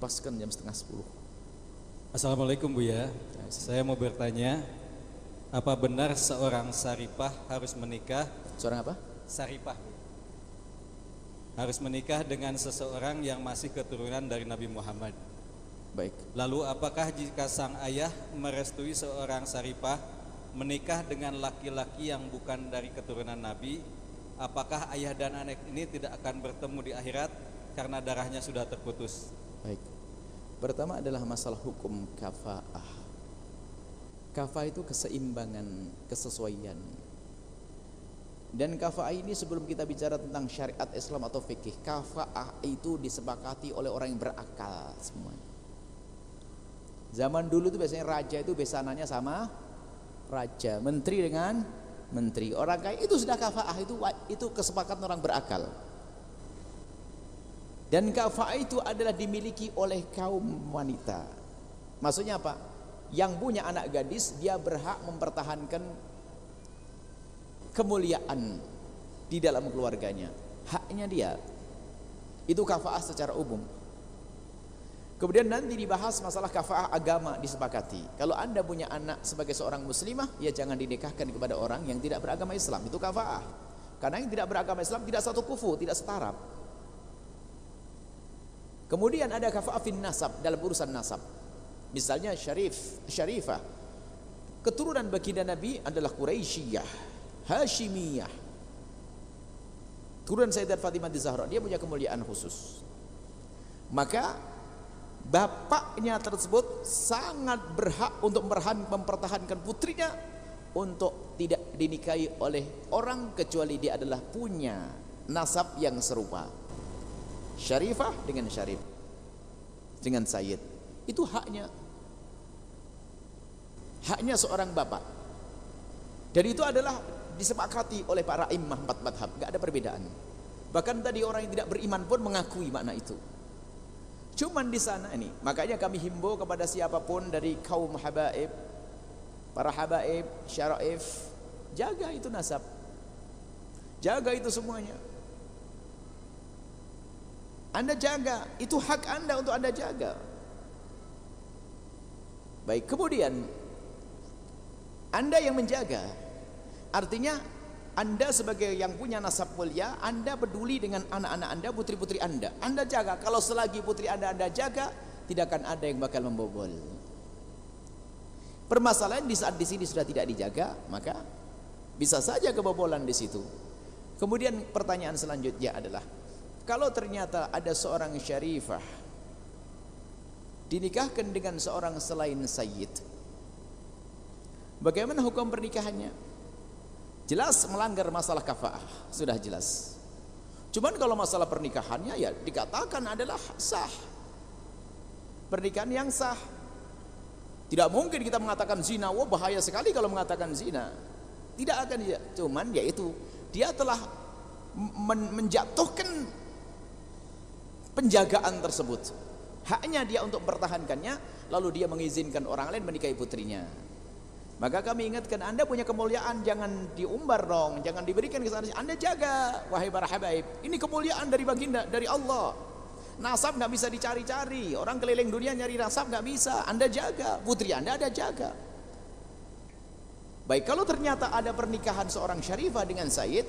lepaskan jam setengah 10. Assalamualaikum Buya. Saya mau bertanya, apa benar seorang saripah harus menikah? Seorang apa? Saripah harus menikah dengan seseorang yang masih keturunan dari Nabi Muhammad. Baik. Lalu apakah jika sang ayah merestui seorang saripah menikah dengan laki-laki yang bukan dari keturunan Nabi, apakah ayah dan anak ini tidak akan bertemu di akhirat karena darahnya sudah terputus? Baik. Pertama adalah masalah hukum kafaah. Kafaah itu keseimbangan, kesesuaian. Dan kafaah ini sebelum kita bicara tentang syariat Islam atau fikih, kafaah itu disepakati oleh orang yang berakal semua. Zaman dulu itu biasanya raja itu besananya sama raja, menteri dengan menteri. Orang kaya itu sudah kafaah, itu kesepakatan orang berakal. Dan kafaah itu adalah dimiliki oleh kaum wanita. Maksudnya apa? Yang punya anak gadis dia berhak mempertahankan kemuliaan di dalam keluarganya. Haknya dia. Itu kafaah secara umum. Kemudian nanti dibahas masalah kafaah agama disepakati. Kalau Anda punya anak sebagai seorang muslimah, ya jangan dinikahkan kepada orang yang tidak beragama Islam. Itu kafaah. Karena yang tidak beragama Islam tidak satu kufu, tidak setaraf. Kemudian ada kafaah fin nasab, dalam urusan nasab. Misalnya syarifah. Keturunan baginda Nabi adalah Quraisyiyah, Hashimiyah. Turunan Sayyidat Fatimah Zahra, dia punya kemuliaan khusus. Maka bapaknya tersebut sangat berhak untuk mempertahankan putrinya untuk tidak dinikahi oleh orang kecuali dia adalah punya nasab yang serupa. Syarifah dengan syarif, dengan sayyid, itu haknya seorang bapak. Dan itu adalah disepakati oleh para imam 4 madhab, gak ada perbedaan. Bahkan tadi orang yang tidak beriman pun mengakui makna itu. Cuman di sana ini, makanya kami himbau kepada siapapun dari kaum habaib, para habaib, syaraif, jaga itu nasab, jaga itu semuanya. Anda jaga, itu hak Anda untuk Anda jaga. Baik, kemudian Anda yang menjaga, artinya Anda sebagai yang punya nasab mulia, Anda peduli dengan anak-anak Anda, putri-putri Anda. Anda jaga, kalau selagi putri Anda jaga, tidak akan ada yang bakal membobol. Permasalahan di saat di sini sudah tidak dijaga, maka bisa saja kebobolan di situ. Kemudian pertanyaan selanjutnya adalah, kalau ternyata ada seorang syarifah dinikahkan dengan seorang selain sayyid, bagaimana hukum pernikahannya? Jelas melanggar masalah kafaah, sudah jelas. Cuman kalau masalah pernikahannya ya dikatakan adalah sah, pernikahan yang sah. Tidak mungkin kita mengatakan zina, wah bahaya sekali kalau mengatakan zina. Tidak akan ya. Cuman ya itu, dia telah menjatuhkan penjagaan tersebut. Haknya dia untuk mempertahankannya, lalu dia mengizinkan orang lain menikahi putrinya. Maka kami ingatkan, Anda punya kemuliaan, jangan diumbar dong, jangan diberikan ke sana. Anda jaga, wahai para habaib. Ini kemuliaan dari baginda, dari Allah. Nasab nggak bisa dicari-cari. Orang keliling dunia nyari nasab nggak bisa. Anda jaga, putri Anda jaga. Baik, kalau ternyata ada pernikahan seorang syarifah dengan sayyid,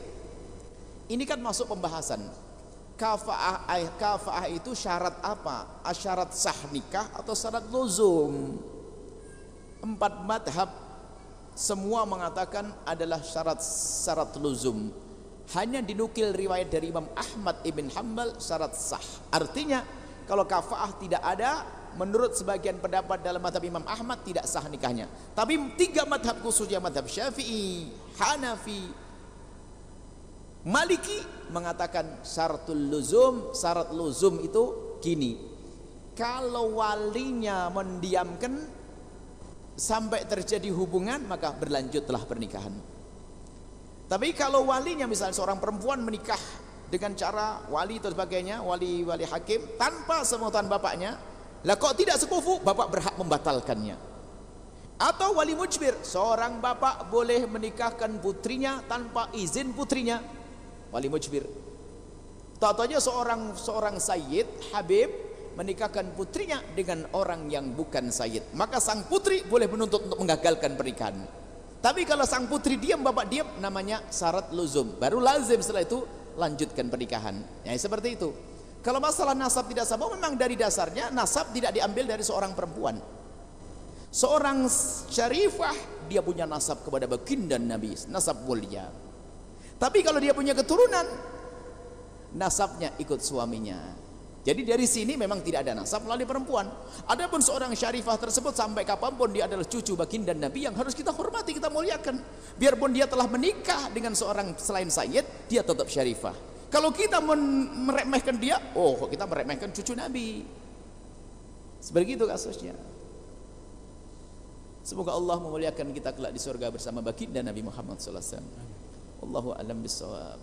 ini kan masuk pembahasan. Kafaah itu syarat apa? Syarat sah nikah atau syarat luzum? 4 madhab semua mengatakan adalah syarat luzum. Hanya dinukil riwayat dari Imam Ahmad ibn Hanbal syarat sah. Artinya kalau kafaah tidak ada, menurut sebagian pendapat dalam madhab Imam Ahmad tidak sah nikahnya. Tapi 3 madhab khususnya madhab Syafi'i, Hanafi, Maliki mengatakan syarat luzum itu gini, kalau walinya mendiamkan sampai terjadi hubungan, maka berlanjutlah pernikahan. Tapi kalau walinya, misalnya seorang perempuan menikah dengan cara wali atau sebagainya, wali hakim tanpa sepengetahuan bapaknya, lah kok tidak sekufu, bapak berhak membatalkannya. Atau wali mujbir, seorang bapak boleh menikahkan putrinya tanpa izin putrinya, wali mujbir. Contohnya seorang sayyid habib menikahkan putrinya dengan orang yang bukan sayyid, maka sang putri boleh menuntut untuk menggagalkan pernikahan. Tapi kalau sang putri diam, bapak diam, namanya syarat luzum, baru lazim setelah itu lanjutkan pernikahan. Ya seperti itu. Kalau masalah nasab tidak sama, memang dari dasarnya nasab tidak diambil dari seorang perempuan. Seorang syarifah dia punya nasab kepada baginda Nabi, nasab mulia. Tapi kalau dia punya keturunan, nasabnya ikut suaminya. Jadi dari sini memang tidak ada nasab melalui perempuan. Adapun seorang syarifah tersebut sampai kapanpun dia adalah cucu baginda Nabi yang harus kita hormati, kita muliakan. Biarpun dia telah menikah dengan seorang selain sayyid, dia tetap syarifah. Kalau kita meremehkan dia, oh kita meremehkan cucu Nabi. Seperti itu kasusnya. Semoga Allah memuliakan kita kelak di surga bersama baginda Nabi Muhammad sallallahu alaihi wasallam. Wallahu a'lam bissawab.